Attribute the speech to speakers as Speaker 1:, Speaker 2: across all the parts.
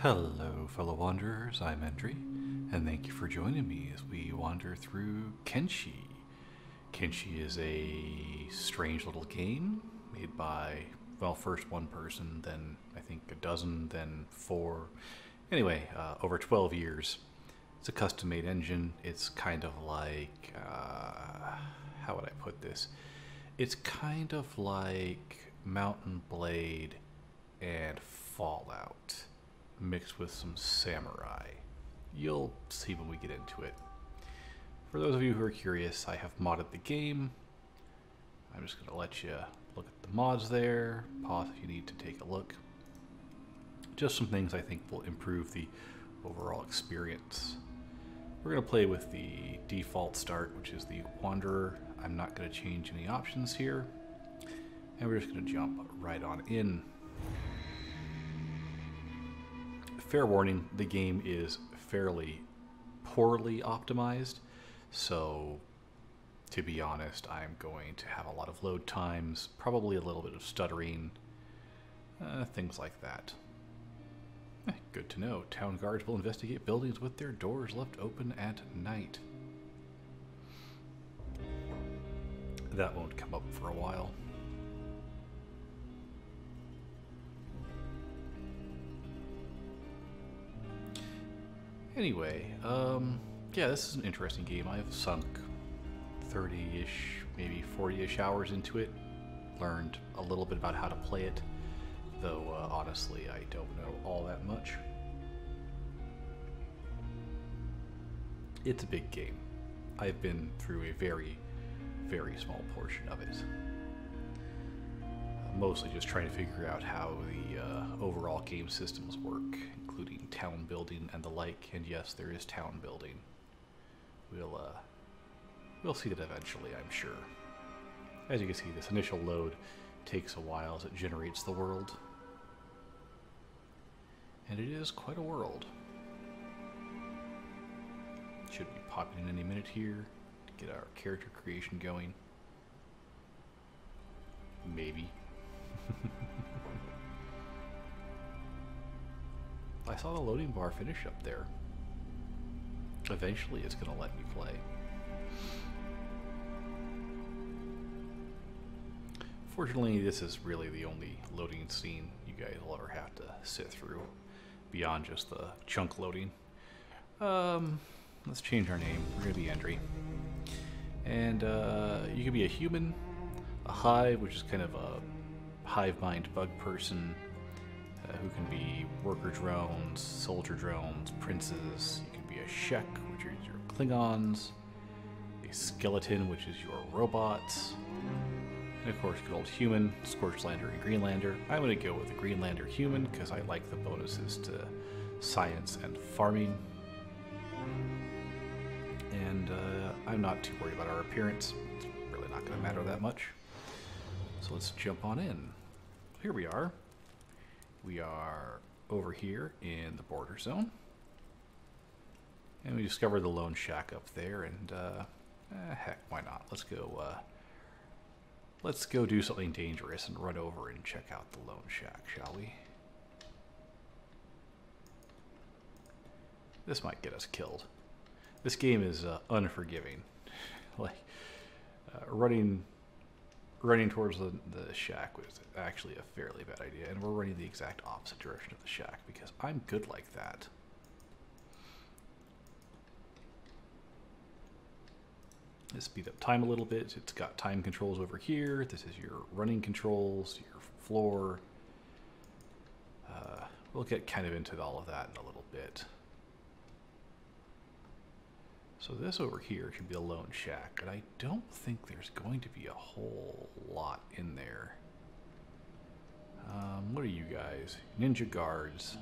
Speaker 1: Hello, fellow wanderers. I'm Endri, and thank you for joining me as we wander through Kenshi. Kenshi is a strange little game made by, well, first one person, then I think a dozen, then four. Anyway, over 12 years. It's a custom made engine. It's kind of like, how would I put this? It's kind of like Mountain Blade and Fallout mixed with some samurai. You'll see when we get into it. For those of you who are curious, I have modded the game. I'm just going to let you look at the mods there. Pause if you need to take a look. Just some things I think will improve the overall experience. We're going to play with the default start, which is the Wanderer. I'm not going to change any options here. And we're just going to jump right on in. Fair warning, the game is fairly poorly optimized, so to be honest, I'm going to have a lot of load times, probably a little bit of stuttering, things like that. Good to know. Town guards will investigate buildings with their doors left open at night. That won't come up for a while. Anyway, yeah, this is an interesting game. I've sunk 30-ish, maybe 40-ish hours into it. Learned a little bit about how to play it, though honestly, I don't know all that much. It's a big game. I've been through a very, very small portion of it. Mostly just trying to figure out how the overall game systems work, including town building and the like. And yes, there is town building. We'll see that eventually, I'm sure. As you can see, this initial load takes a while as it generates the world. And it is quite a world. Should be popping in any minute here to get our character creation going. Maybe. I saw the loading bar finish up there. Eventually it's going to let me play. Fortunately, this is really the only loading scene you guys will ever have to sit through, beyond just the chunk loading. Let's change our name. We're going to be Endri. And you can be a human, a hive, which is kind of a hive mind bug person, who can be worker drones, soldier drones, princes. You can be a Shek, which are your Klingons, a skeleton, which is your robots, and of course good old human, Scorchlander and Greenlander. I'm going to go with the Greenlander human because I like the bonuses to science and farming. And I'm not too worried about our appearance. It's really not going to matter that much. So let's jump on in. Here we are. We are over here in the border zone. And we discovered the lone shack up there, and heck, why not? Let's go do something dangerous and run over and check out the lone shack, shall we? This might get us killed. This game is unforgiving. Like, running towards the shack was actually a fairly bad idea, and we're running the exact opposite direction of the shack because I'm good like that. Let's speed up time a little bit. It's got time controls over here. This is your running controls, your floor. We'll get kind of into all of that in a little bit. So this over here should be a lone shack, and I don't think there's going to be a whole lot in there. What are you guys? Ninja guards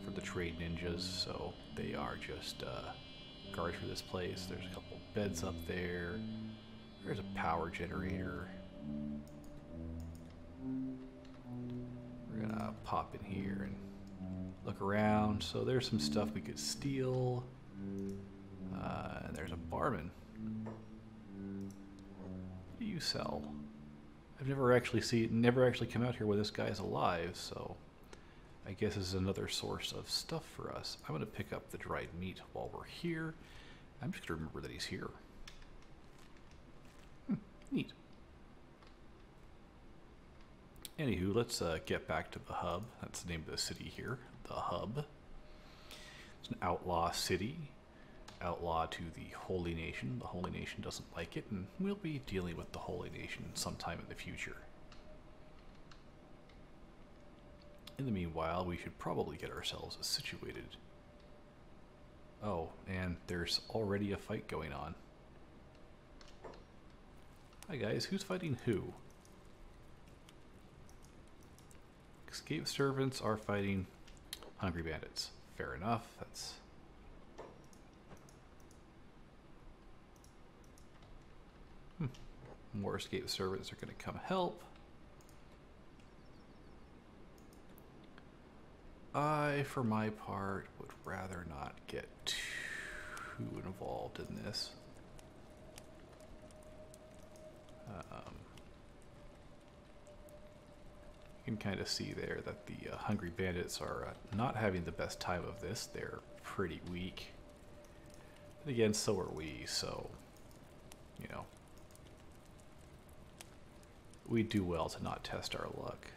Speaker 1: for the trade ninjas, so they are just guards for this place. There's a couple beds up there. There's a power generator. We're gonna pop in here and look around. So there's some stuff we could steal. And there's a barman. What do you sell? I've never actually come out here where this guy's alive, so I guess is another source of stuff for us. I'm going to pick up the dried meat while we're here. I'm just going to remember that he's here. Neat. Anywho, let's get back to the hub. That's the name of the city here. The hub. It's an outlaw city. Outlaw to the Holy Nation. The Holy Nation doesn't like it, and we'll be dealing with the Holy Nation sometime in the future. In the meanwhile, we should probably get ourselves situated. Oh, and there's already a fight going on. Hi guys, who's fighting who? Escape servants are fighting hungry bandits. Fair enough, that's... More escape servants are going to come help. I, for my part, would rather not get too involved in this. You can kind of see there that the hungry bandits are not having the best time of this. They're pretty weak. And again, so are we, so, you know, we do well to not test our luck.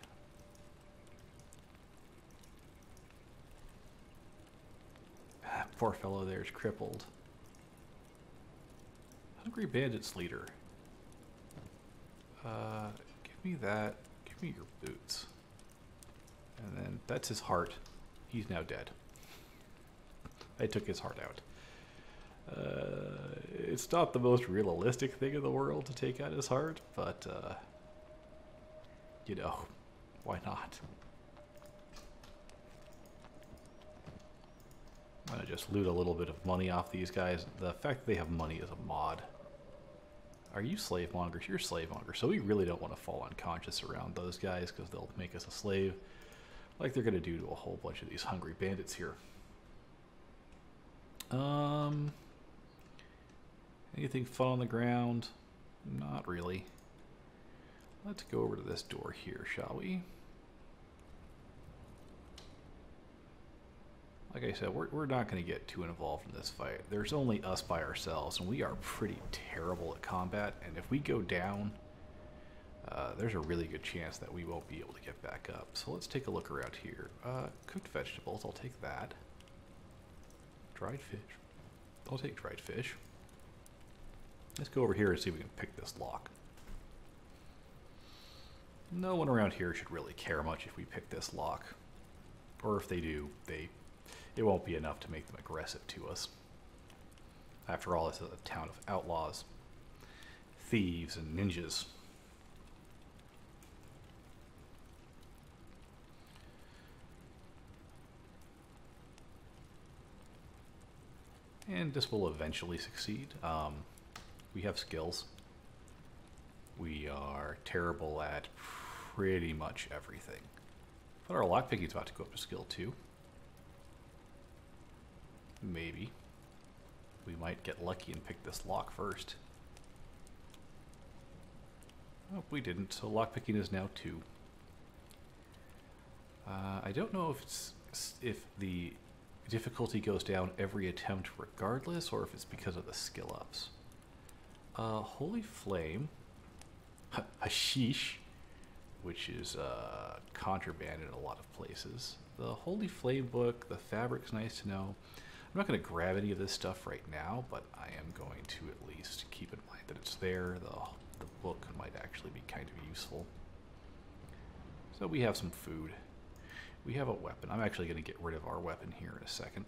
Speaker 1: Poor fellow there's crippled. Hungry bandits leader. Give me that. Give me your boots. And then that's his heart. He's now dead. I took his heart out. It's not the most realistic thing in the world to take out his heart, but you know, why not? I'm gonna just loot a little bit of money off these guys. The fact that they have money is a mod. Are you slave mongers? You're slave mongers. So we really don't want to fall unconscious around those guys because they'll make us a slave, like they're gonna do to a whole bunch of these hungry bandits here. Anything fun on the ground? Not really. Let's go over to this door here, shall we? Like I said, we're not going to get too involved in this fight. There's only us by ourselves, and we are pretty terrible at combat. And if we go down, there's a really good chance that we won't be able to get back up. So let's take a look around here. Cooked vegetables, I'll take that. Dried fish. I'll take dried fish. Let's go over here and see if we can pick this lock. No one around here should really care much if we pick this lock. Or if they do, it won't be enough to make them aggressive to us. After all, this is a town of outlaws, thieves, and ninjas. And this will eventually succeed. We have skills. We are terrible at pretty much everything. But our lockpicking is about to go up to skill 2. Maybe. We might get lucky and pick this lock first. Oh, we didn't, so lockpicking is now 2. I don't know if the difficulty goes down every attempt regardless, or if it's because of the skill ups. Holy Flame, hashish, which is contraband in a lot of places. The Holy Flame book, the fabric's nice to know. I'm not going to grab any of this stuff right now, but I am going to at least keep in mind that it's there. The book might actually be kind of useful. So we have some food. We have a weapon. I'm actually going to get rid of our weapon here in a second.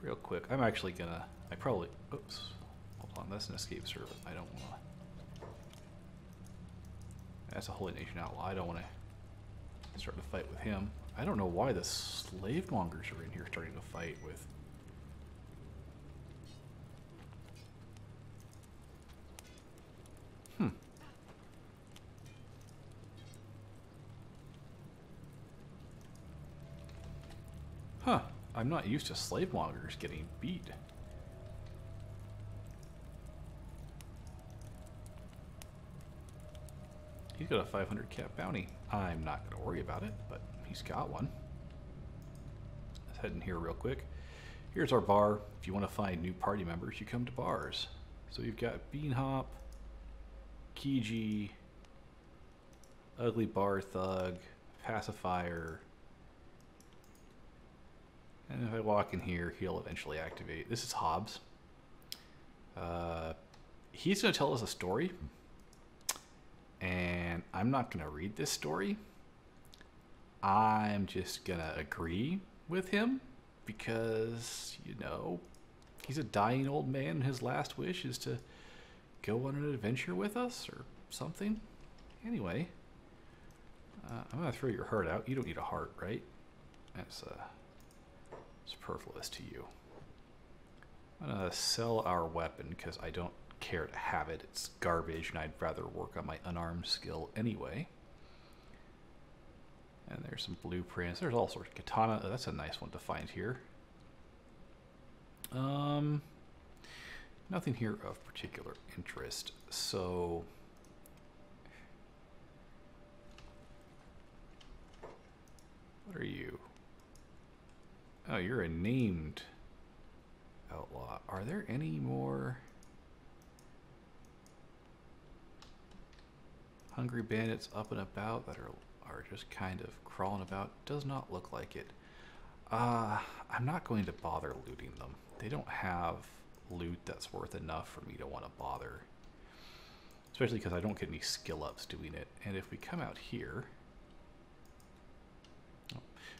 Speaker 1: Real quick, I'm actually gonna, oops, hold on, that's an escape servant. I don't wanna, that's a Holy Nation outlaw. I don't wanna start to fight with him. I don't know why the slave mongers are in here starting to fight with. Huh, I'm not used to slave mongers getting beat. He's got a 500 cap bounty. I'm not going to worry about it, but he's got one. Let's head in here real quick. Here's our bar. If you want to find new party members, you come to bars. So we've got Beanhop, Kiji, Ugly Bar Thug, Pacifier. And if I walk in here, he'll eventually activate. This is Hobbs. He's going to tell us a story. And I'm not going to read this story. I'm just going to agree with him because, you know, he's a dying old man and his last wish is to go on an adventure with us or something. Anyway, I'm going to throw your heart out. You don't need a heart, right? That's superfluous to you. I'm going to sell our weapon because I don't care to have it. It's garbage and I'd rather work on my unarmed skill anyway. And there's some blueprints. There's all sorts of katana. Oh, that's a nice one to find here. Nothing here of particular interest. So what are you? Oh, you're a named outlaw. Are there any more hungry bandits up and about that are just kind of crawling about? Does not look like it. I'm not going to bother looting them. They don't have loot that's worth enough for me to want to bother. Especially because I don't get any skill ups doing it. And if we come out here,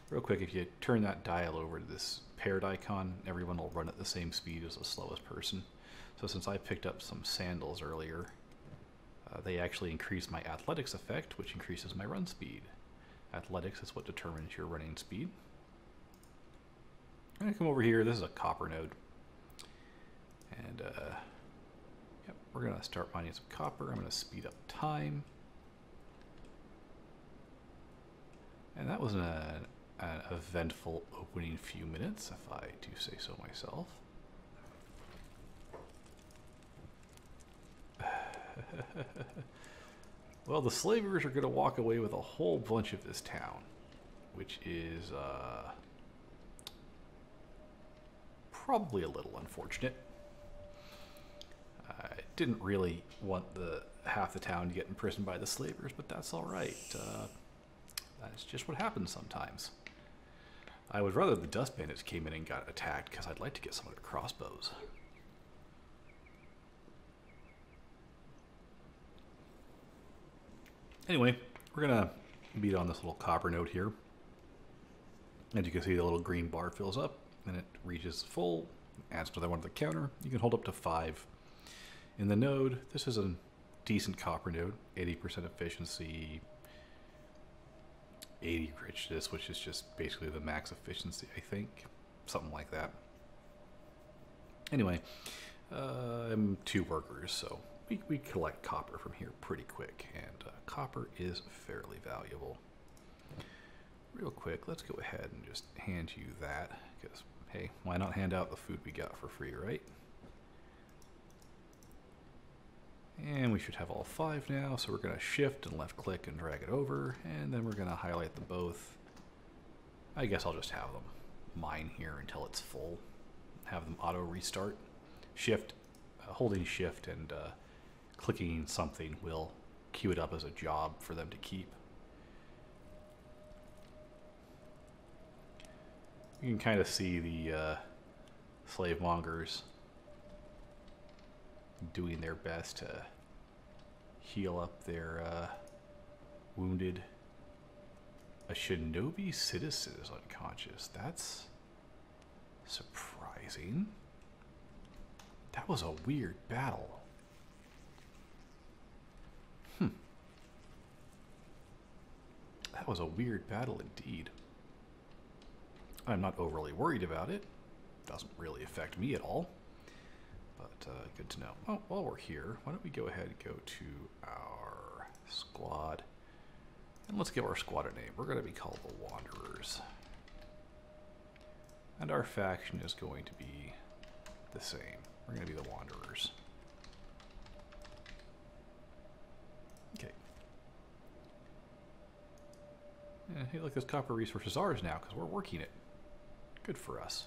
Speaker 1: real quick, if you turn that dial over to this paired icon, everyone will run at the same speed as the slowest person. So since I picked up some sandals earlier, they actually increase my athletics effect, which increases my run speed. Athletics is what determines your running speed. I'm going to come over here. This is a copper node. And yep, we're going to start mining some copper. I'm going to speed up time. And that was an eventful opening few minutes, if I do say so myself. Well, the slavers are going to walk away with a whole bunch of this town, which is probably a little unfortunate. I didn't really want half the town to get imprisoned by the slavers, but that's all right. That's just what happens sometimes. I would rather the dust bandits came in and got attacked, because I'd like to get some of their crossbows. Anyway, we're going to beat on this little copper node here. As you can see, the little green bar fills up, and it reaches full, adds another one to the counter. You can hold up to 5 in the node. This is a decent copper node, 80% efficiency, 80 richness, which is just basically the max efficiency, I think. Something like that. Anyway, I'm 2 workers, so we collect copper from here pretty quick, and copper is fairly valuable. Real quick, let's go ahead and just hand you that, because, hey, why not hand out the food we got for free, right? And we should have all 5 now, so we're going to shift and left click and drag it over, and then we're going to highlight them both. I guess I'll just have them mine here until it's full, have them auto restart. Shift, holding shift and clicking something will queue it up as a job for them to keep. You can kind of see the slave mongers doing their best to heal up their wounded. A shinobi citizen is unconscious. That's surprising. That was a weird battle. That was a weird battle indeed. I'm not overly worried about it. Doesn't really affect me at all. But good to know. Oh, while we're here, why don't we go ahead and go to our squad. And let's give our squad a name. We're going to be called the Wanderers. our faction is going to be the same. We're going to be the Wanderers. Okay. Yeah, hey, look, this copper resource is ours now because we're working it. Good for us.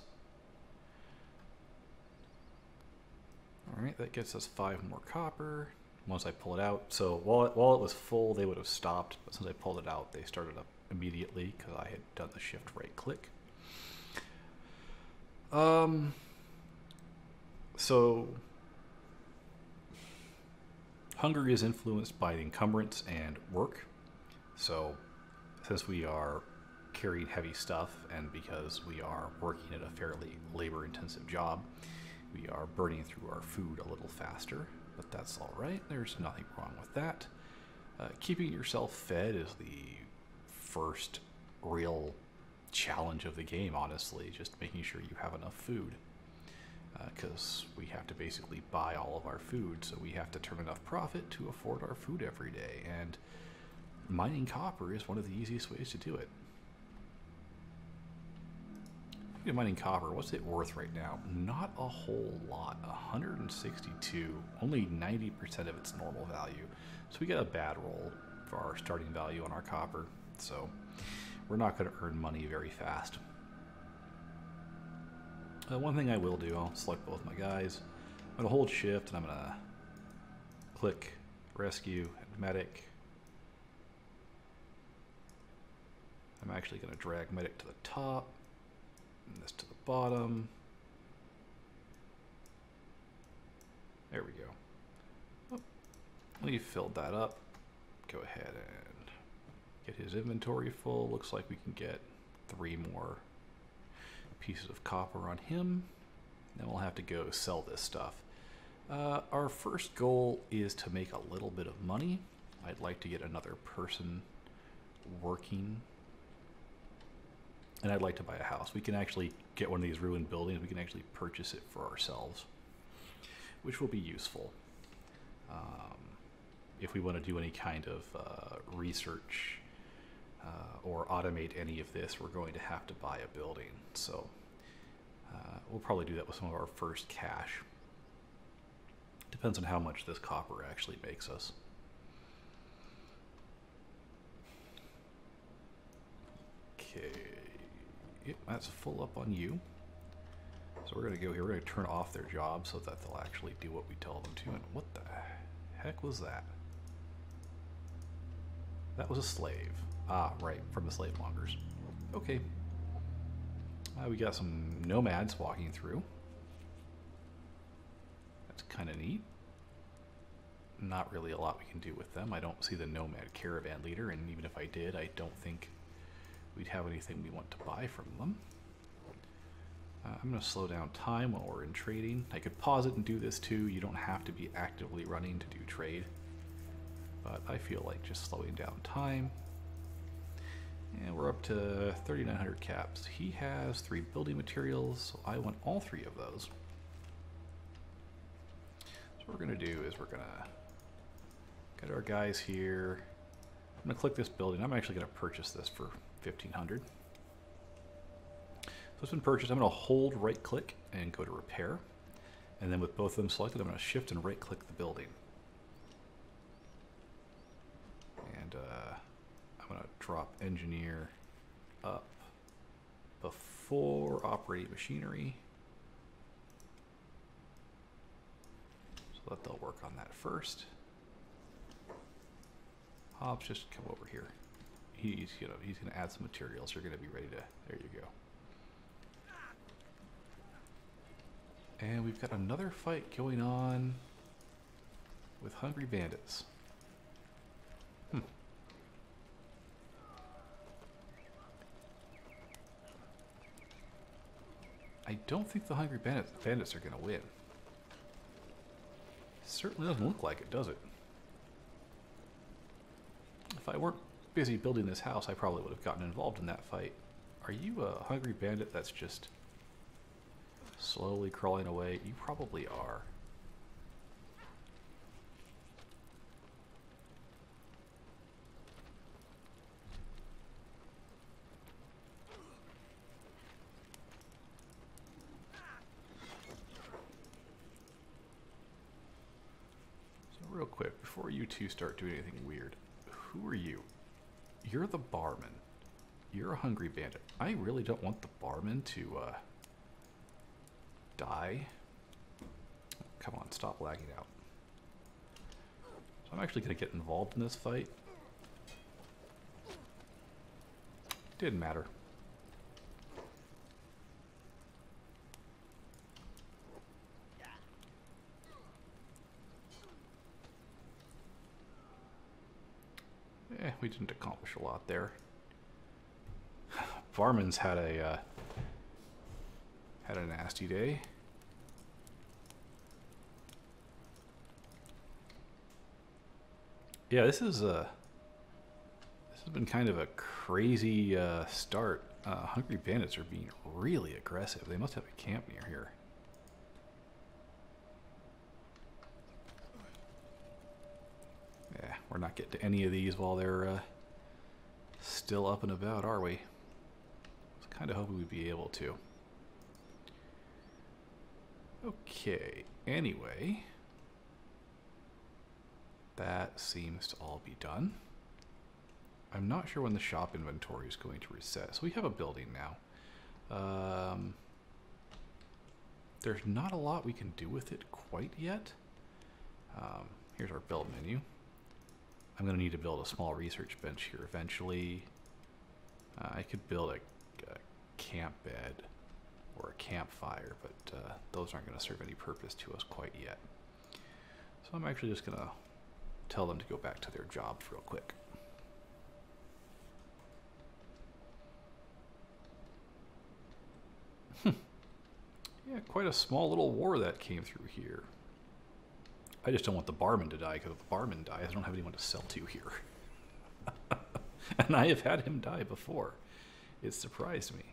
Speaker 1: Alright, that gets us 5 more copper. Once I pull it out, so while it was full, they would have stopped. But since I pulled it out, they started up immediately because I had done the shift right click. So hunger is influenced by encumbrance and work. So since we are carrying heavy stuff and because we are working at a fairly labor-intensive job, we are burning through our food a little faster. But that's all right. There's nothing wrong with that. Keeping yourself fed is the first real challenge of the game, honestly. Just making sure you have enough food. Because we have to basically buy all of our food, so we have to turn enough profit to afford our food every day. And mining copper is one of the easiest ways to do it. Mining copper, what's it worth right now? Not a whole lot. 162, only 90% of its normal value. So we get a bad roll for our starting value on our copper. So we're not going to earn money very fast. One thing I will do, I'll select both my guys. I'm going to hold shift and I'm going to click rescue and medic. I'm actually going to drag medic to the top. And this to the bottom. There we go. Oh, we filled that up. Go ahead and get his inventory full. Looks like we can get 3 more pieces of copper on him. Then we'll have to go sell this stuff. Our first goal is to make a little bit of money. I'd like to get another person working. And I'd like to buy a house. We can actually get one of these ruined buildings. We can actually purchase it for ourselves, which will be useful. If we want to do any kind of research or automate any of this, we're going to have to buy a building. So we'll probably do that with some of our first cash. Depends on how much this copper actually makes us. Okay. Yep, that's full up on you. So we're going to go here. We're going to turn off their job so that they'll actually do what we tell them to. And what the heck was that? That was a slave. Ah, right, from the slave mongers. Okay. We got some nomads walking through. That's kind of neat. Not really a lot we can do with them. I don't see the nomad caravan leader, and even if I did, I don't think we'd have anything we want to buy from them. I'm going to slow down time while we're in trading. I could pause it and do this too. You don't have to be actively running to do trade. But I feel like just slowing down time. And we're up to 3,900 caps. He has 3 building materials, so I want all 3 of those. So what we're going to do is we're going to get our guys here. I'm going to click this building. I'm actually going to purchase this for 1,500. So it's been purchased. I'm going to hold right click and go to repair. And then with both of them selected, I'm going to shift and right click the building. And I'm going to drop engineer up before operating machinery. So that they'll work on that first. Hobbs, just come over here. He's gonna add some materials. You're gonna be ready to. There you go. And we've got another fight going on with hungry bandits. I don't think the hungry bandits are gonna win. Certainly doesn't look like it, does it? If I weren't busy building this house, I probably would have gotten involved in that fight. Are you a hungry bandit that's just slowly crawling away? You probably are. quick, before you two start doing anything weird, who are you? You're the barman. You're a hungry bandit. I really don't want the barman to die. Come on, stop lagging out. So I'm actually going to get involved in this fight. Didn't matter. We didn't accomplish a lot there. Barman's had a nasty day. Yeah, this has been kind of a crazy start. Hungry bandits are being really aggressive. They must have a camp near here. Yeah, we're not getting to any of these while they're still up and about, are we? I was kind of hoping we'd be able to. Okay, anyway. That seems to all be done. I'm not sure when the shop inventory is going to reset. So we have a building now. There's not a lot we can do with it quite yet. Here's our build menu. I'm going to need to build a small research bench here eventually. I could build a camp bed or a campfire, but those aren't going to serve any purpose to us quite yet. So I'm actually just going to tell them to go back to their jobs real quick. Yeah, quite a small little war that came through here. I just don't want the barman to die, because if the barman dies, I don't have anyone to sell to here. And I have had him die before. It surprised me.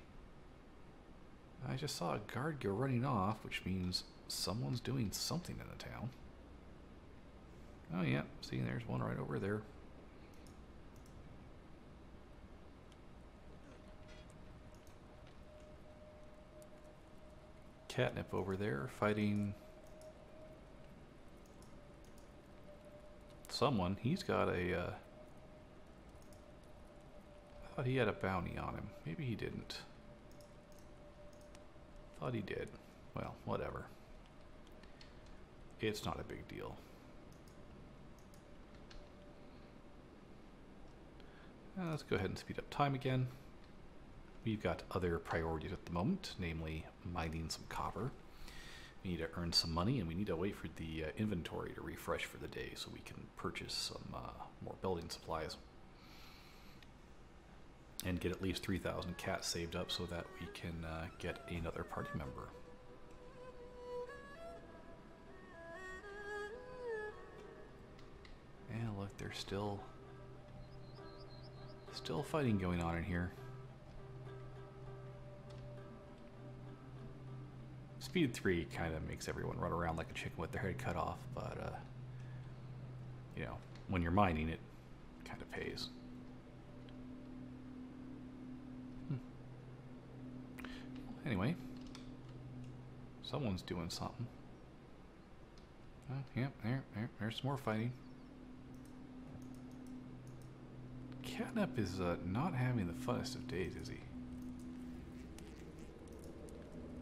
Speaker 1: I just saw a guard go running off, which means someone's doing something in the town. Oh yeah, see, there's one right over there. Catnip over there fighting someone. He's got a I thought he had a bounty on him. Maybe he didn't. Thought he did. Well, whatever. It's not a big deal. Let's go ahead and speed up time again. We've got other priorities at the moment, namely mining some copper. We need to earn some money, and we need to wait for the inventory to refresh for the day so we can purchase some more building supplies. And get at least 3,000 cats saved up so that we can get another party member. And look, there's still fighting going on in here. Speed 3 kind of makes everyone run around like a chicken with their head cut off, but you know, when you're mining, it kind of pays. Anyway, someone's doing something. Oh, yep, there's some more fighting. Catnip is not having the funnest of days, is he?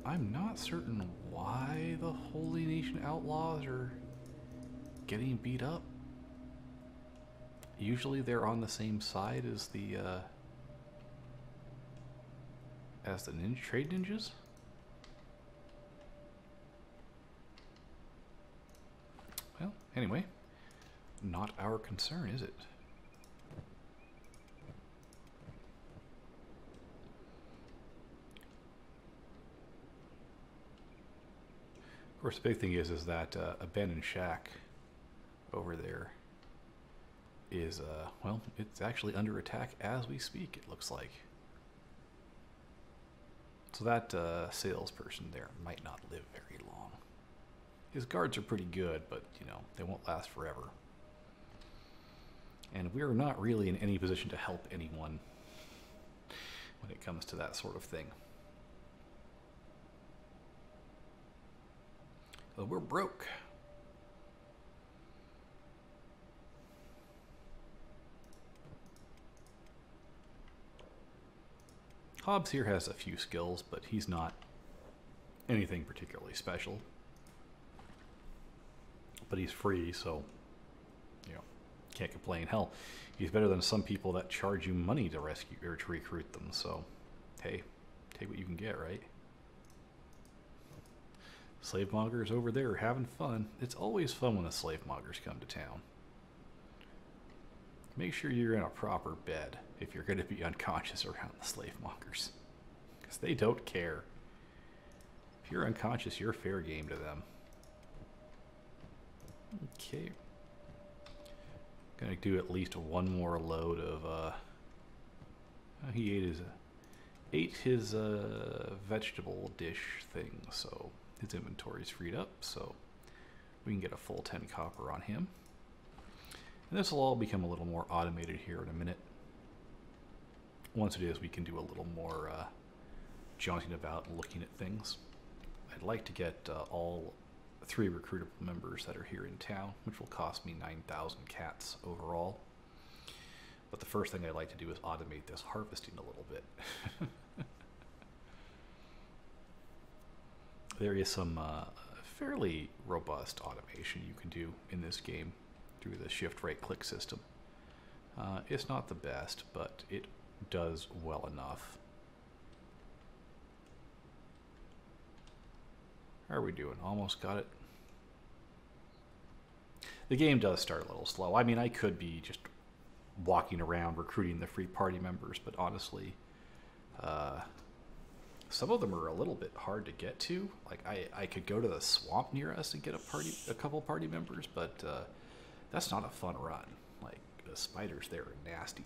Speaker 1: I'm not certain why the Holy Nation outlaws are getting beat up. Usually they're on the same side as the trade ninjas. Well, anyway, not our concern, is it? Of course, the big thing is that abandoned shack over there is, well, it's actually under attack as we speak, it looks like. So that salesperson there might not live very long. His guards are pretty good, but, you know, they won't last forever. And we're not really in any position to help anyone when it comes to that sort of thing. Well, we're broke. Hobbs here has a few skills, but he's not anything particularly special. But he's free, so, you know, can't complain. Hell, he's better than some people that charge you money to rescue or to recruit them. So, hey, take what you can get, right? Slave mongers over there are having fun. It's always fun when the slave mongers come to town. Make sure you're in a proper bed if you're going to be unconscious around the slave mongers, because they don't care. If you're unconscious, you're fair game to them. Okay. Gonna do at least one more load of he ate his vegetable dish thing, so his inventory's freed up, so we can get a full 10 copper on him. And this will all become a little more automated here in a minute. Once it is, we can do a little more jaunting about and looking at things. I'd like to get all 3 recruitable members that are here in town, which will cost me 9,000 cats overall. But the first thing I'd like to do is automate this harvesting a little bit. There is some fairly robust automation you can do in this game through the shift right click system. It's not the best, but it does well enough. How are we doing? Almost got it. The game does start a little slow. I mean, I could be just walking around recruiting the free party members, but honestly, some of them are a little bit hard to get to. Like, I could go to the swamp near us and get a couple party members, but that's not a fun run. Like, the spiders there are nasty.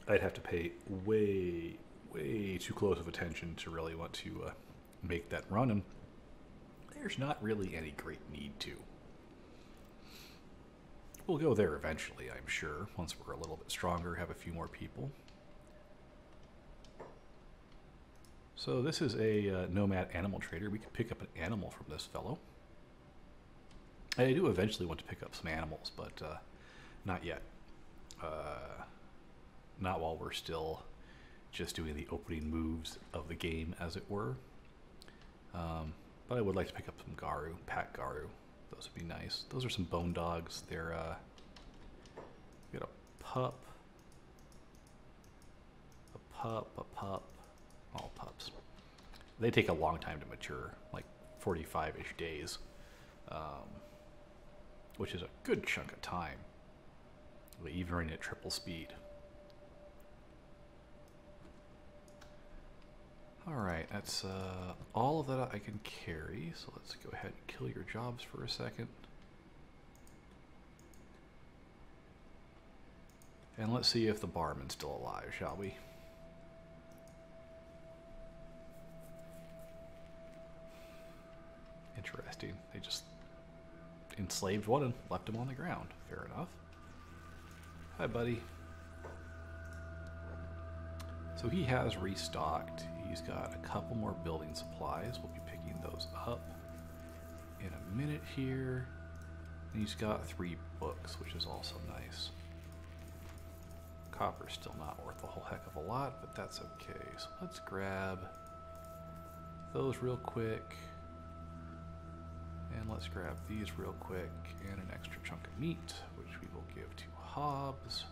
Speaker 1: I'd have to pay way too close of attention to really want to make that run, and there's not really any great need to. We'll go there eventually, I'm sure, once we're a little bit stronger, have a few more people. So this is a nomad animal trader. We can pick up an animal from this fellow. I do eventually want to pick up some animals, but not yet. Not while we're still just doing the opening moves of the game, as it were. But I would like to pick up some Garu, pack Garu. Those would be nice. Those are some bone dogs. They're, we got a pup, all pups. They take a long time to mature, like 45-ish days, which is a good chunk of time, even running at triple speed. Alright, that's all of that I can carry, so let's go ahead and kill your jobs for a second. And let's see if the barman's still alive, shall we? Interesting. They just enslaved one and left him on the ground. Fair enough. Hi, buddy. So he has restocked. He's got a couple more building supplies. We'll be picking those up in a minute here. And he's got 3 books, which is also nice. Copper's still not worth a whole heck of a lot, but that's okay. So let's grab those real quick. And let's grab these real quick, and an extra chunk of meat, which we will give to Hobbs.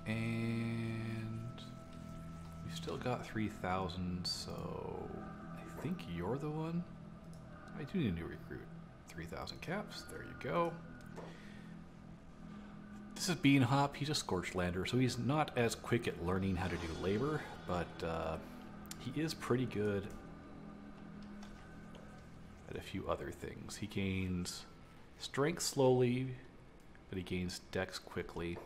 Speaker 1: And we still got 3,000, so I think you're the one. I do need a new recruit. 3,000 caps, there you go. This is Beanhop. He's a Scorched Lander, so he's not as quick at learning how to do labor, but he is pretty good at a few other things. He gains strength slowly, but he gains dex quickly.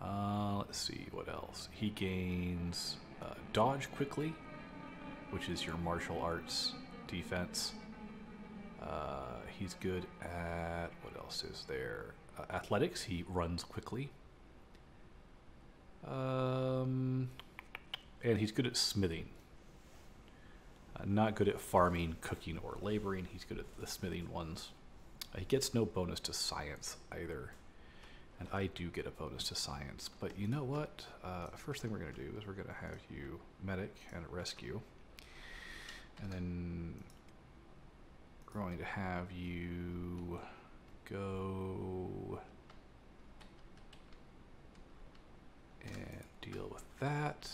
Speaker 1: Let's see, what else? He gains dodge quickly, which is your martial arts defense. He's good at, what else is there? Athletics, he runs quickly. And he's good at smithing. Not good at farming, cooking, or laboring. He's good at the smithing ones. He gets no bonus to science either. And I do get a bonus to science. But you know what? First thing we're going to do is we're going to have you medic and rescue. And then we're going to have you go and deal with that.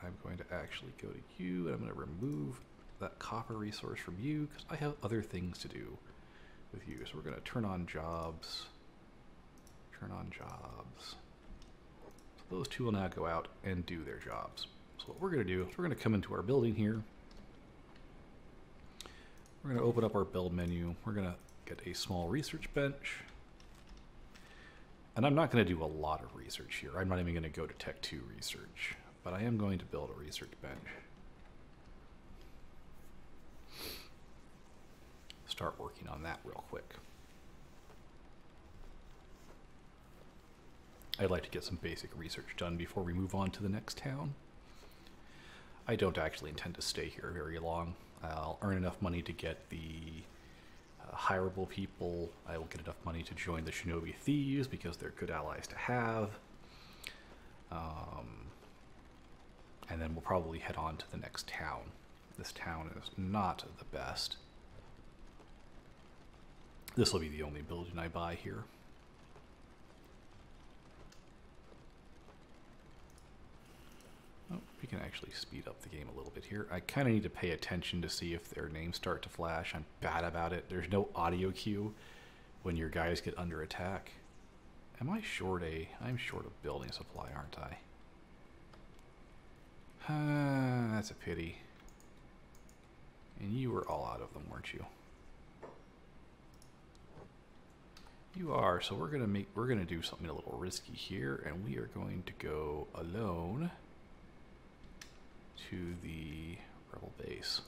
Speaker 1: I'm going to actually go to you, and I'm going to remove that copper resource from you because I have other things to do with you. So we're going to turn on jobs. Turn on jobs. So those two will now go out and do their jobs. So what we're going to do is we're going to come into our building here. We're going to open up our build menu. We're going to get a small research bench. And I'm not going to do a lot of research here. I'm not even going to go to Tech 2 research. But I am going to build a research bench. Start working on that real quick. I'd like to get some basic research done before we move on to the next town. I don't actually intend to stay here very long. I'll earn enough money to get the hireable people. I will get enough money to join the Shinobi Thieves because they're good allies to have. And then we'll probably head on to the next town. This town is not the best. This will be the only building I buy here. Oh, we can actually speed up the game a little bit here. I kind of need to pay attention to see if their names start to flash. I'm bad about it. There's no audio cue when your guys get under attack. Am I short I'm short a building supply, aren't I? That's a pity. And you were all out of them, weren't you? You are, so we're gonna do something a little risky here, and we are going to go alone to the rebel base.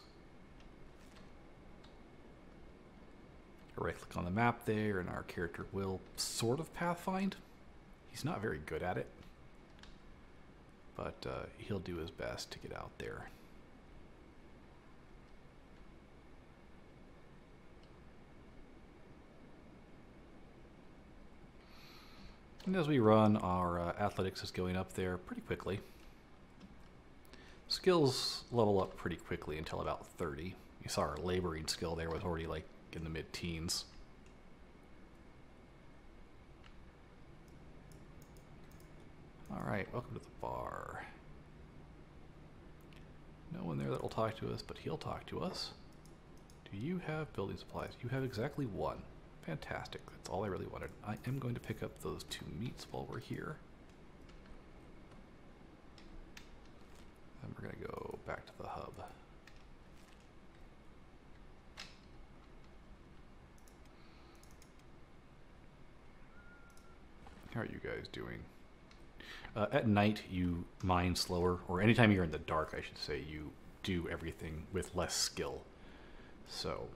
Speaker 1: Right click on the map there, and our character will sort of pathfind. He's not very good at it, but he'll do his best to get out there. And as we run, our athletics is going up there pretty quickly. Skills level up pretty quickly until about 30. You saw our laboring skill there was already like in the mid-teens. Alright, welcome to the bar. No one there that will talk to us, but he'll talk to us. Do you have building supplies? You have exactly one. Fantastic. That's all I really wanted. I am going to pick up those 2 meats while we're here. Then we're going to go back to the hub. How are you guys doing? At night, you mine slower, or anytime you're in the dark, I should say, you do everything with less skill. So,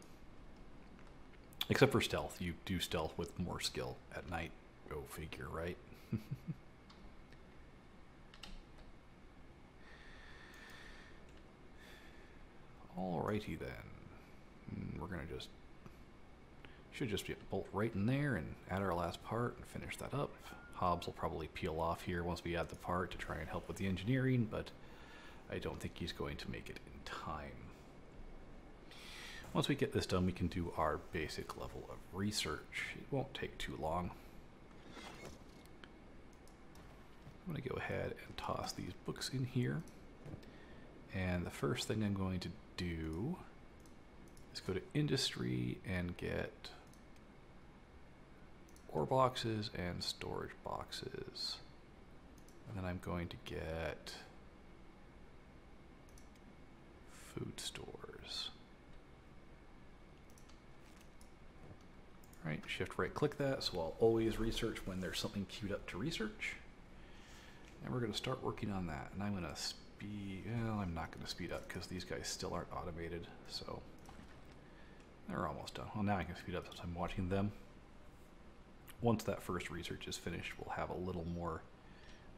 Speaker 1: except for stealth, you do stealth with more skill at night. Go figure, right? Alrighty then. We're gonna should just bolt right in there and add our last part and finish that up. Hobbs will probably peel off here once we add the part to try and help with the engineering, but I don't think he's going to make it in time. Once we get this done, we can do our basic level of research. It won't take too long. I'm going to go ahead and toss these books in here. And the first thing I'm going to do is go to industry and get ore boxes and storage boxes. And then I'm going to get food stores. Right, shift right click that, so I'll always research when there's something queued up to research. And we're going to start working on that. And I'm going to well, I'm not going to speed up because these guys still aren't automated, so they're almost done. Well, now I can speed up since I'm watching them. Once that first research is finished, we'll have a little more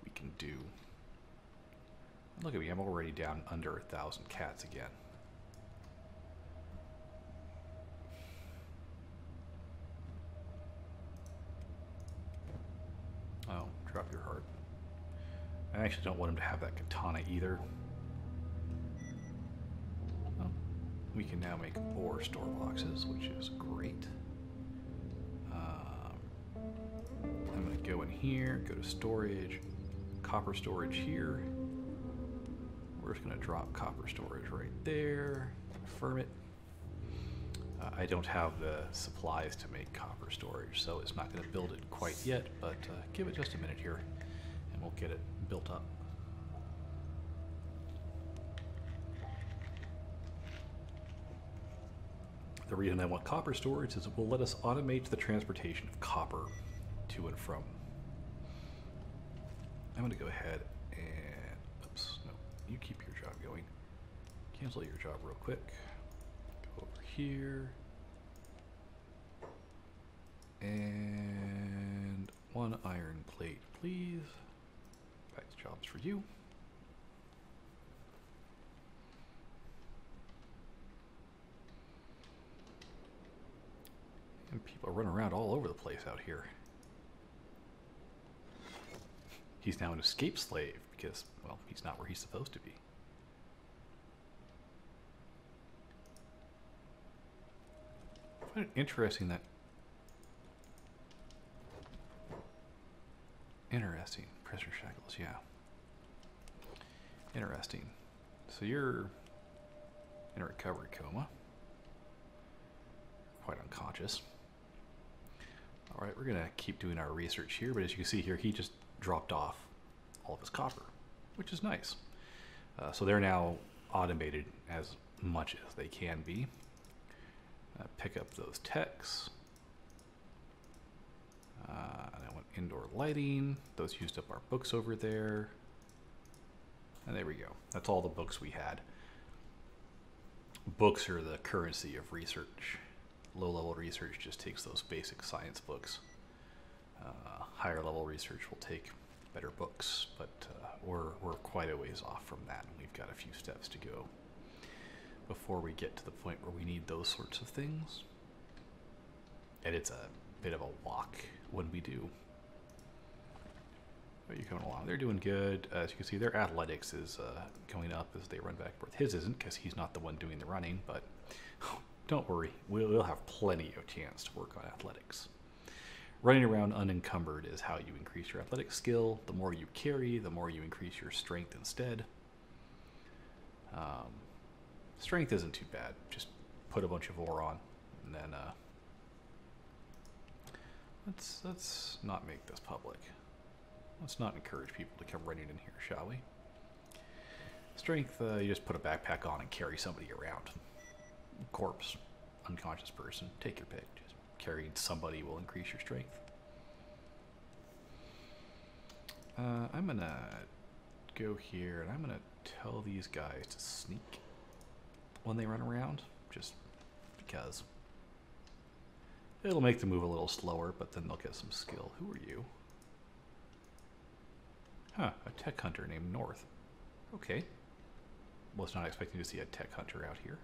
Speaker 1: we can do. Look at me, I'm already down under 1,000 cats again. Oh, drop your heart. I actually don't want him to have that katana either. Oh, we can now make ore store boxes, which is great. I'm going to go in here, go to storage, copper storage here. We're just going to drop copper storage right there, confirm it. I don't have the supplies to make copper storage, so it's not going to build it quite yet, but give it just a minute here, and we'll get it built up. The reason I want copper storage is it will let us automate the transportation of copper to and from. I'm going to go ahead and, oops, no, you keep your job going. Cancel your job real quick. Go over here. And 1 iron plate, please. Back to jobs for you. And people are running around all over the place out here. He's now an escape slave because, well, he's not where he's supposed to be. I find it interesting that... Interesting. Prisoner shackles, yeah. Interesting. So you're in a recovery coma. Quite unconscious. Alright, we're going to keep doing our research here, but as you can see here, he just dropped off all of his copper, which is nice. So they're now automated as much as they can be. Pick up those techs. And I want indoor lighting. Those used up our books over there. And there we go. That's all the books we had. Books are the currency of research. Low-level research just takes those basic science books. Higher level research will take better books, but we're quite a ways off from that. We've got a few steps to go before we get to the point where we need those sorts of things. And it's a bit of a walk when we do. But you're coming along. They're doing good. As you can see, their athletics is going up as they run back and forth. His isn't, because he's not the one doing the running, but don't worry. We'll have plenty of chance to work on athletics. Running around unencumbered is how you increase your athletic skill. The more you carry, the more you increase your strength instead. Strength isn't too bad. Just put a bunch of ore on, and then let's not make this public. Let's not encourage people to come running in here, shall we? Strength, you just put a backpack on and carry somebody around. Corpse, unconscious person, take your pick. Just carrying somebody will increase your strength. I'm gonna go here and I'm gonna tell these guys to sneak when they run around, just because. It'll make them move a little slower, but then they'll get some skill. Who are you? Huh, a tech hunter named North. Okay. Was not expecting to see a tech hunter out here.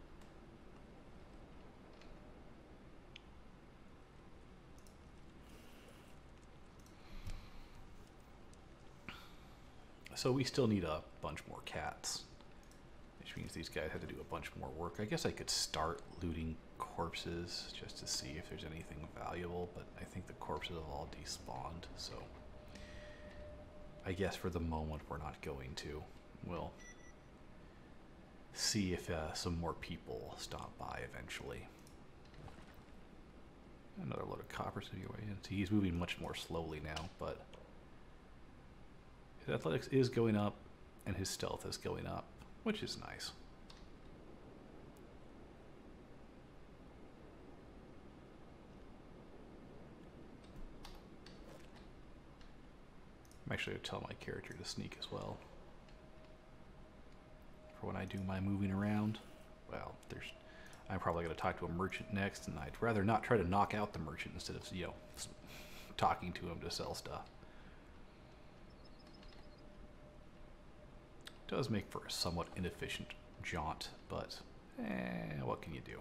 Speaker 1: So we still need a bunch more cats, which means these guys had to do a bunch more work. I guess I could start looting corpses just to see if there's anything valuable, but I think the corpses have all despawned, so I guess for the moment we're not going to. We'll see if some more people stop by eventually. Another load of copper sitting away. See, he's moving much more slowly now, but his athletics is going up and his stealth is going up, which is nice. I'm actually going to tell my character to sneak as well. For when I do my moving around. Well, I'm probably going to talk to a merchant next, and I'd rather not try to knock out the merchant instead of, talking to him to sell stuff. Does make for a somewhat inefficient jaunt, but what can you do?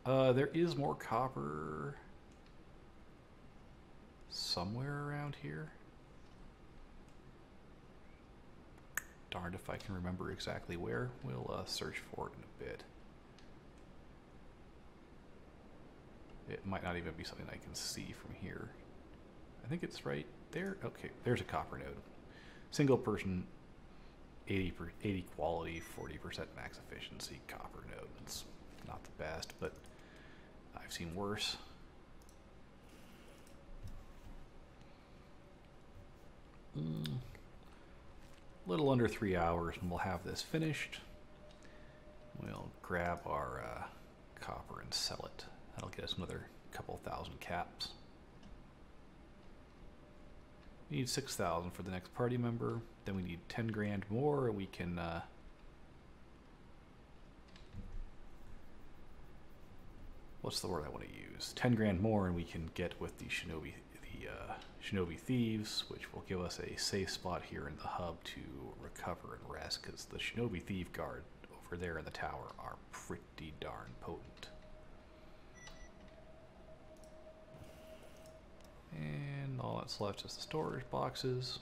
Speaker 1: There is more copper somewhere around here. Darned if I can remember exactly where. We'll search for it in a bit. It might not even be something I can see from here. I think it's right there. Okay, there's a copper node. Single person, 80 quality, 40% max efficiency copper node. It's not the best, but I've seen worse. Little under 3 hours and we'll have this finished. We'll grab our copper and sell it. That'll get us another couple thousand caps. We need 6,000 for the next party member. Then we need 10 grand more. We can what's the word I want to use? 10 grand more, and we can get with the Shinobi Thieves, which will give us a safe spot here in the hub to recover and rest, because the Shinobi Thief Guard over there in the tower are pretty darn potent. And all that's left is the storage boxes.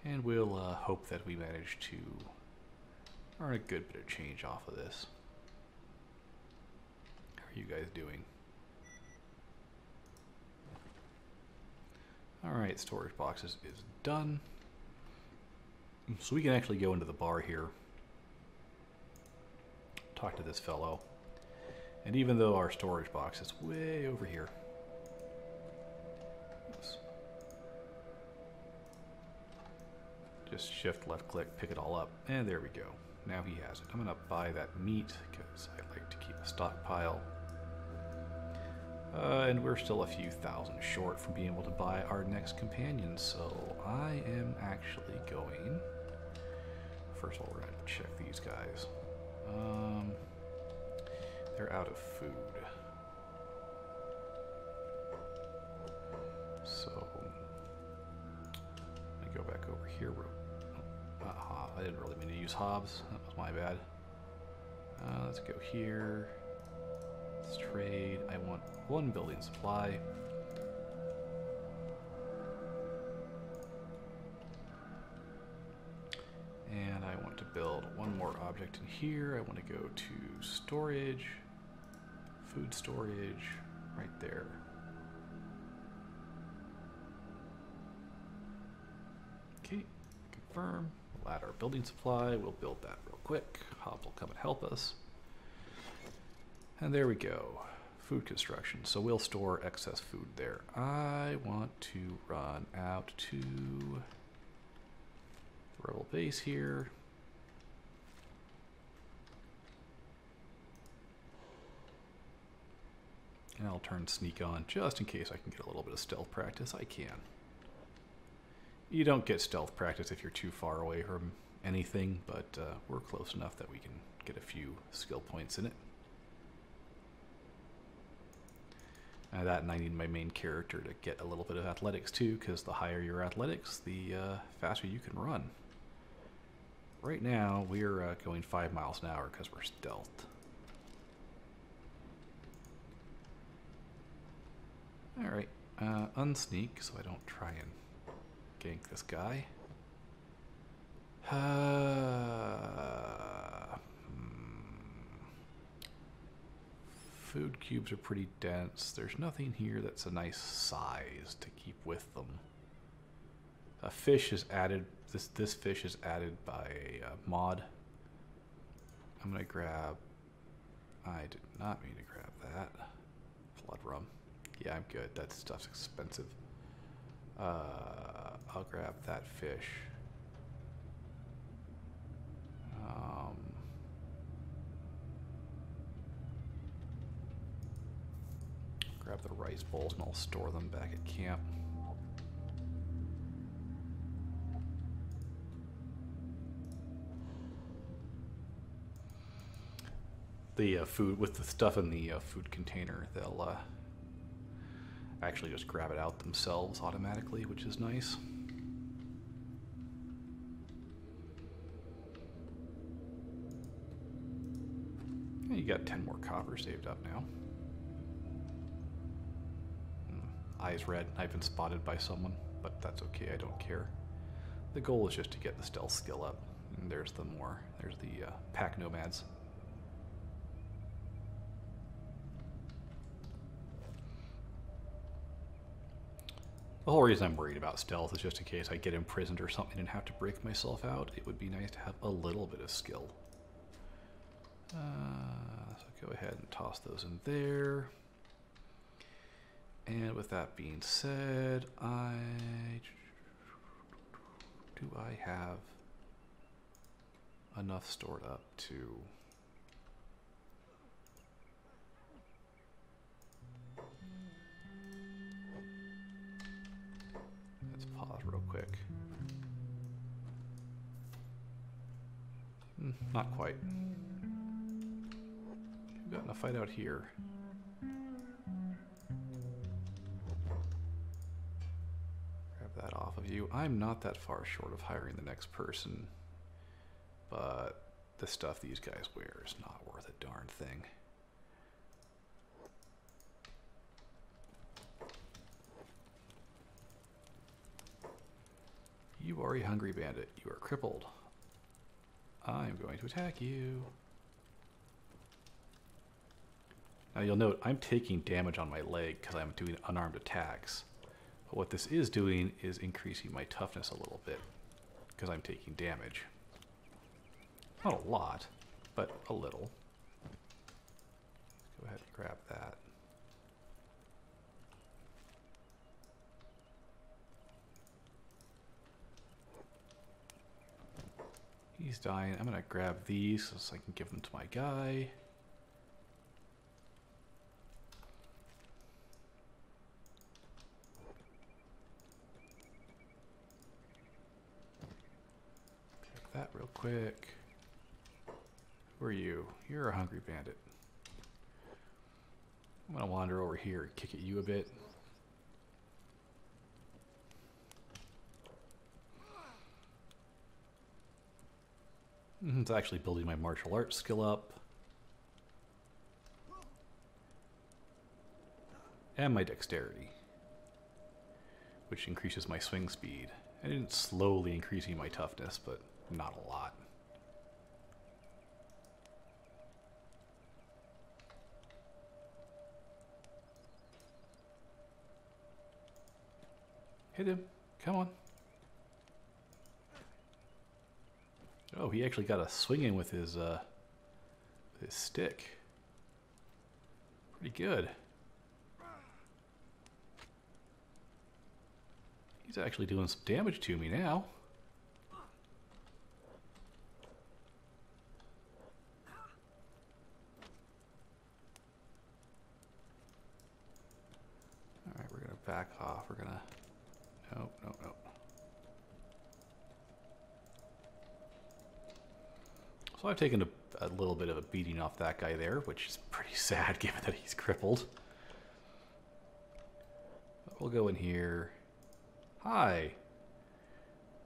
Speaker 1: And we'll hope that we manage to earn a good bit of change off of this. How are you guys doing? Alright, storage boxes is done. So we can actually go into the bar here, talk to this fellow, and even though our storage box is way over here, just shift left click, pick it all up, and there we go. Now he has it. I'm gonna buy that meat because I like to keep a stockpile. And we're still a few thousand short from being able to buy our next companion, so I am actually going... First of all, we're going to check these guys. They're out of food. So, let me go back over here. I didn't really mean to use hobs. That was my bad. Let's go here. Let's trade. I want one building supply. And I want to build one more object in here. I want to go to storage, food storage, right there. Okay, confirm. We'll add our building supply. We'll build that real quick. Hobbs will come and help us. And there we go. Food construction. So we'll store excess food there. I want to run out to Rebel base here. And I'll turn sneak on just in case I can get a little bit of stealth practice. I can. You don't get stealth practice if you're too far away from anything, but we're close enough that we can get a few skill points in it. That, and I need my main character to get a little bit of athletics too, because the higher your athletics, the faster you can run. Right now, we're going 5 miles an hour because we're stealthed. Alright, unsneak so I don't try and gank this guy. Food cubes are pretty dense. There's nothing here that's a nice size to keep with them. A fish is added. This fish is added by a mod. I'm gonna grab. I did not mean to grab that. Blood rum. Yeah, I'm good. That stuff's expensive. I'll grab that fish. Grab the rice bowls and I'll store them back at camp. The food, with the stuff in the food container, they'll actually just grab it out themselves automatically, which is nice. got 10 more copper saved up now. Eyes red. I've been spotted by someone, but that's okay. I don't care. The goal is just to get the stealth skill up. And there's the pack nomads. The whole reason I'm worried about stealth is just in case I get imprisoned or something and have to break myself out. It would be nice to have a little bit of skill. So go ahead and toss those in there. And with that being said, do I have enough stored up to... Let's pause real quick. Not quite. We've gotten a fight out here. That off of you. I'm not that far short of hiring the next person, but the stuff these guys wear is not worth a darn thing. You are a hungry bandit. You are crippled. I'm going to attack you. Now you'll note I'm taking damage on my leg because I'm doing unarmed attacks. But what this is doing is increasing my toughness a little bit because I'm taking damage. Not a lot, but a little. Let's go ahead and grab that. He's dying. I'm going to grab these so I can give them to my guy. That real quick. Who are you? You're a hungry bandit. I'm gonna wander over here and kick at you a bit. It's actually building my martial arts skill up. And my dexterity, which increases my swing speed. And it's slowly increasing my toughness, but not a lot. Hit him. Come on. Oh, he actually got a swing in with his stick. Pretty good. He's actually doing some damage to me now. Alright, we're going to back off. We're going to... Nope, nope, nope. So I've taken a little bit of a beating off that guy there, which is pretty sad given that he's crippled. But we'll go in here. Hi.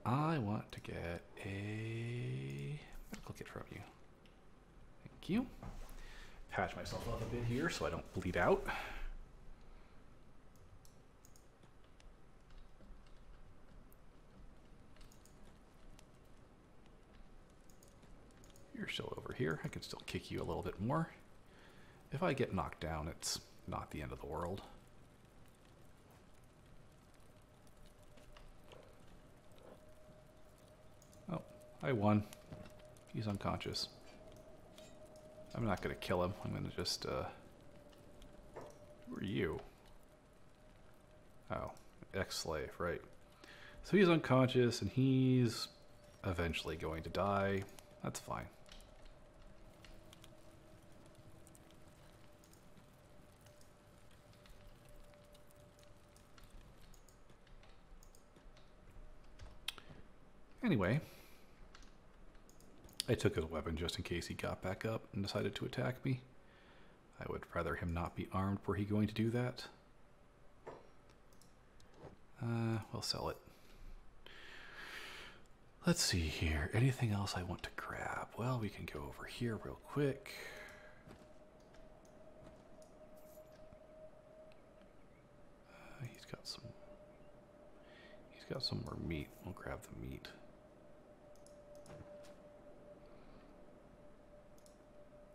Speaker 1: I want to get a medical kit from you. Thank you. Patch myself up a bit here so I don't bleed out. You're still over here. I can still kick you a little bit more. If I get knocked down, it's not the end of the world. Oh, I won. He's unconscious. I'm not going to kill him. I'm going to just, who are you? Oh, ex-slave, right. So he's unconscious, and he's eventually going to die. That's fine. Anyway, I took his weapon just in case he got back up and decided to attack me. I would rather him not be armed were he going to do that. We'll sell it. Let's see here. Anything else I want to grab? Well, we can go over here real quick. He's got some more meat. We'll grab the meat.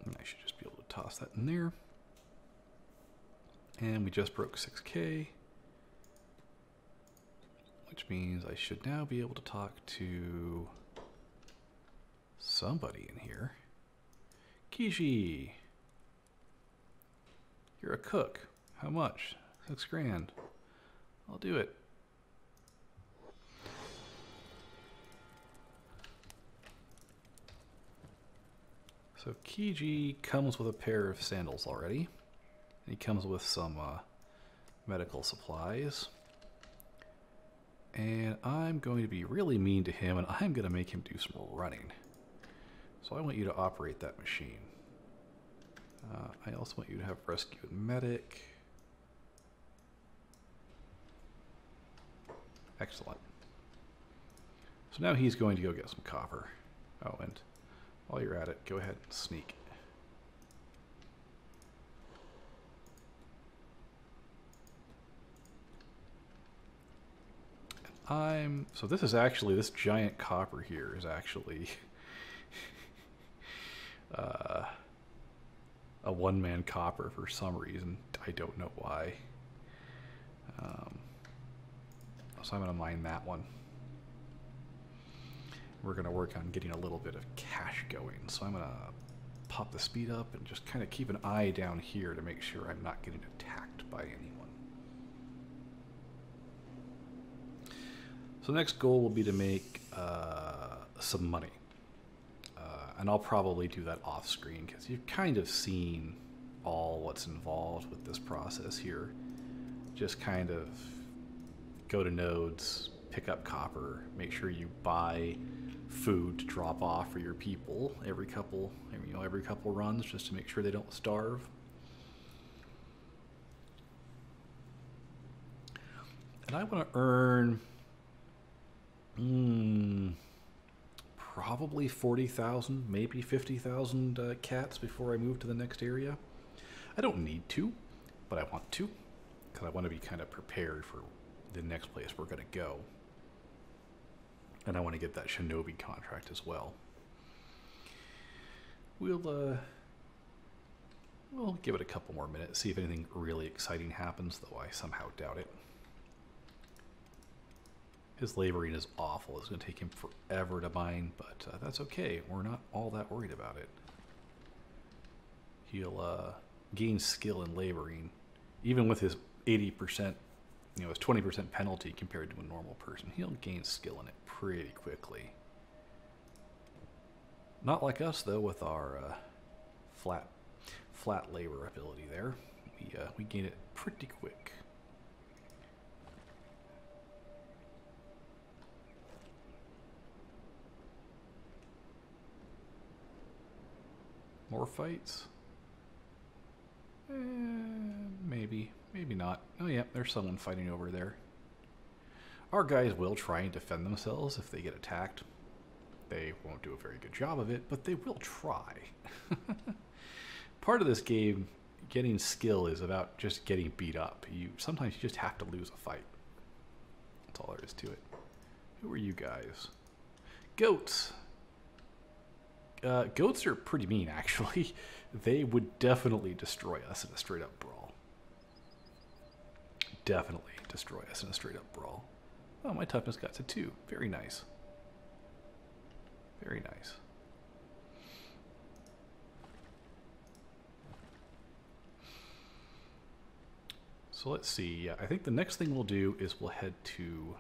Speaker 1: And I should just be able to toss that in there. And we just broke 6K. Which means I should now be able to talk to somebody in here. Kenshi! You're a cook. How much? 6 grand. I'll do it. So Kenshi comes with a pair of sandals already. And he comes with some medical supplies. And I'm going to be really mean to him, and I'm going to make him do some running. So I want you to operate that machine. I also want you to have rescue and medic. Excellent. So now he's going to go get some copper. Oh, and while you're at it, go ahead and sneak. So this is actually, this giant copper here is actually a one-man copper for some reason. I don't know why. So I'm going to mine that one. We're going to work on getting a little bit of cash going. So I'm going to pop the speed up and just kind of keep an eye down here to make sure I'm not getting attacked by anyone. So the next goal will be to make some money. And I'll probably do that off screen because you've kind of seen all what's involved with this process here. Just kind of go to nodes, pick up copper, make sure you buy food to drop off for your people every couple runs just to make sure they don't starve. And I want to earn probably 40,000, maybe 50,000 cats before I move to the next area. I don't need to, but I want to, because I want to be kind of prepared for the next place we're going to go. And I want to get that shinobi contract as well. We'll give it a couple more minutes, see if anything really exciting happens, though I somehow doubt it. His laboring is awful. It's going to take him forever to mine, but that's okay. We're not all that worried about it. He'll gain skill in laboring, even with his 80%, his 20% penalty compared to a normal person. He'll gain skill in it pretty quickly. Not like us, though, with our flat labor ability there. We gain it pretty quick. More fights? Maybe. Maybe not. Oh yeah, there's someone fighting over there. Our guys will try and defend themselves if they get attacked. They won't do a very good job of it, but they will try. Part of this game, getting skill is about just getting beat up. Sometimes you just have to lose a fight. That's all there is to it. Who are you guys? Goats! Goats are pretty mean, actually. They would definitely destroy us in a straight-up brawl. Definitely destroy us in a straight-up brawl. Oh, my toughness got to 2. Very nice. Very nice. So let's see. Yeah, I think the next thing we'll do is we'll head to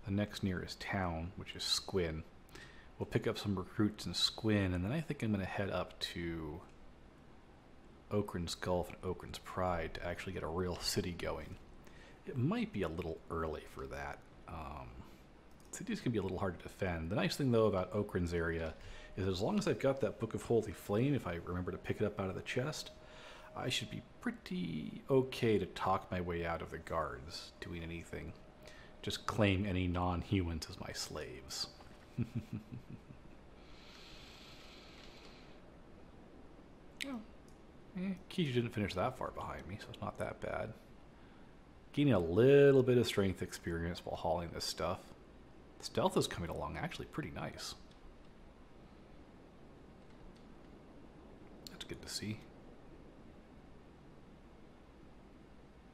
Speaker 1: the next nearest town, which is Squin. We'll pick up some recruits in Squin, and then I think I'm going to head up to Okran's Gulf and Okran's Pride to actually get a real city going. It might be a little early for that. City's going to be a little hard to defend. The nice thing, though, about Okran's area is as long as I've got that Book of Holy Flame, if I remember to pick it up out of the chest, I should be pretty okay to talk my way out of the guards doing anything. Just claim any non-humans as my slaves.
Speaker 2: Oh,
Speaker 1: Kiju didn't finish that far behind me, so it's not that bad. Gaining a little bit of strength experience while hauling this stuff. Stealth is coming along actually pretty nice. That's good to see.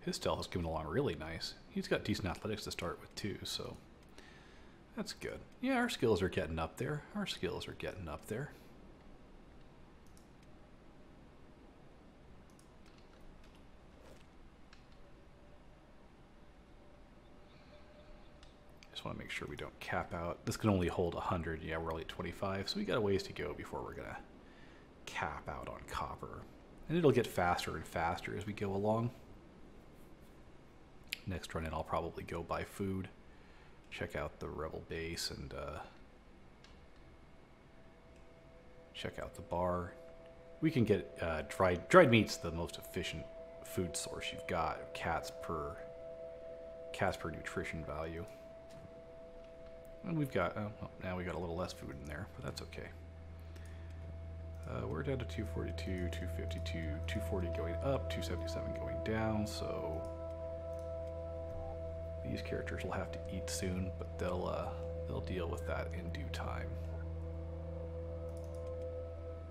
Speaker 1: His stealth is coming along really nice. He's got decent athletics to start with too, so that's good. Yeah, our skills are getting up there. Our skills are getting up there. Just want to make sure we don't cap out. This can only hold 100. Yeah, we're only at 25, so we got a ways to go before we're gonna cap out on copper. And it'll get faster and faster as we go along. Next run in, I'll probably go buy food, check out the rebel base, and check out the bar. We can get dried meat's the most efficient food source you've got. Cats per nutrition value. And we've got, well, now we got a little less food in there, but that's okay. We're down to 242, 252, 240 going up, 277 going down, so these characters will have to eat soon, but they'll deal with that in due time.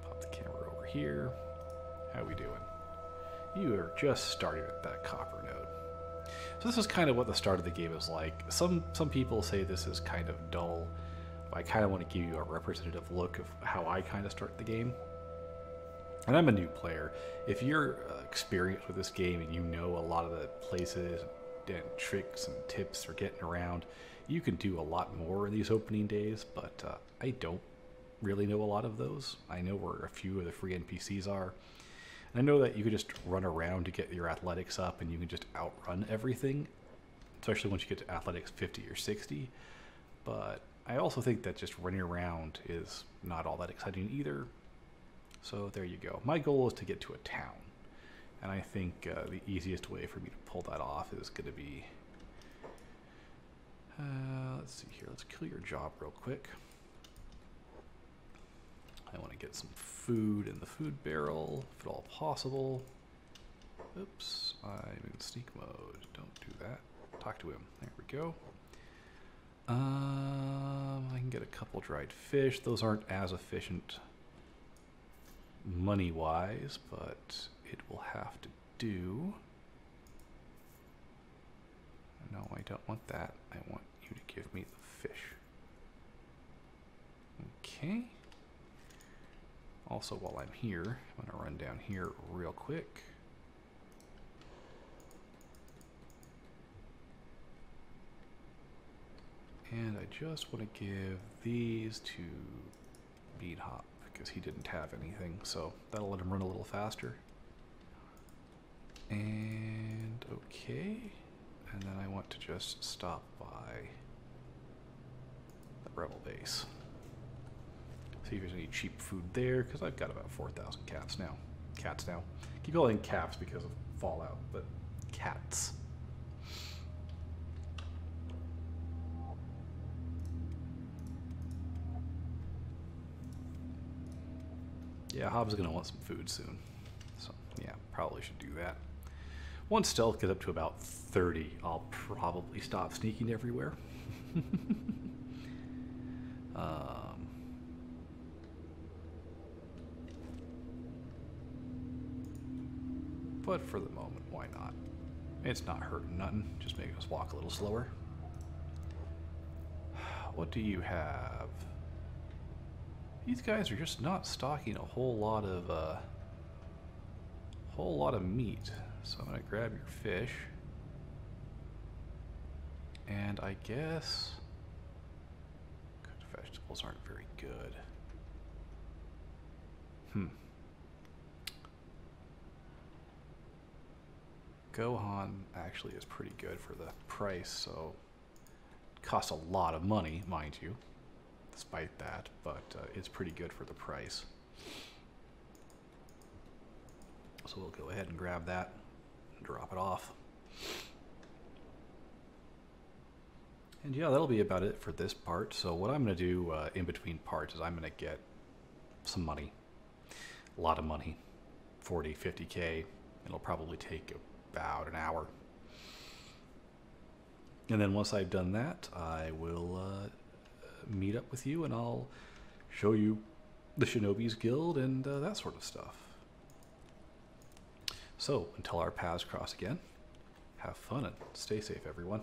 Speaker 1: Pop the camera over here. How we doing? You are just starting at that copper node. So this is kind of what the start of the game is like. Some people say this is kind of dull. But I kind of want to give you a representative look of how I kind of start the game. And I'm a new player. If you're experienced with this game and you know a lot of the places and tricks and tips for getting around, you can do a lot more in these opening days, but I don't really know a lot of those. I know where a few of the free NPCs are. I know that you can just run around to get your athletics up and you can just outrun everything, especially once you get to athletics 50 or 60. But I also think that just running around is not all that exciting either. So there you go. My goal is to get to a town. And I think the easiest way for me to pull that off is going to be... let's see here. Let's kill your job real quick. I want to get some food in the food barrel, if at all possible. Oops, I'm in sneak mode. Don't do that. Talk to him. There we go. I can get a couple dried fish. Those aren't as efficient money-wise, but it will have to do. No, I don't want that. I want you to give me the fish. Okay. Also, while I'm here, I'm going to run down here real quick. And I just want to give these to Bean Hop because he didn't have anything, so that'll let him run a little faster. And okay, and then I want to just stop by the Rebel base. See if there's any cheap food there, because I've got about 4,000 cats now. Keep calling caps because of Fallout, but cats. Yeah, Hobbs is going to want some food soon. So, yeah, probably should do that. Once stealth gets up to about 30, I'll probably stop sneaking everywhere. But for the moment, why not? It's not hurting nothing, just making us walk a little slower. What do you have? These guys are just not stocking a whole lot of meat. So I'm gonna grab your fish. And I guess cooked vegetables aren't very good. Gohan actually is pretty good for the price, so it costs a lot of money, mind you, despite that, but it's pretty good for the price. So we'll go ahead and grab that and drop it off. And yeah, that'll be about it for this part. So what I'm going to do in between parts is I'm going to get some money, a lot of money, 40, 50k. It'll probably take about an hour. And then once I've done that, I will meet up with you and I'll show you the Shinobi's Guild and that sort of stuff. So, until our paths cross again, have fun and stay safe, everyone.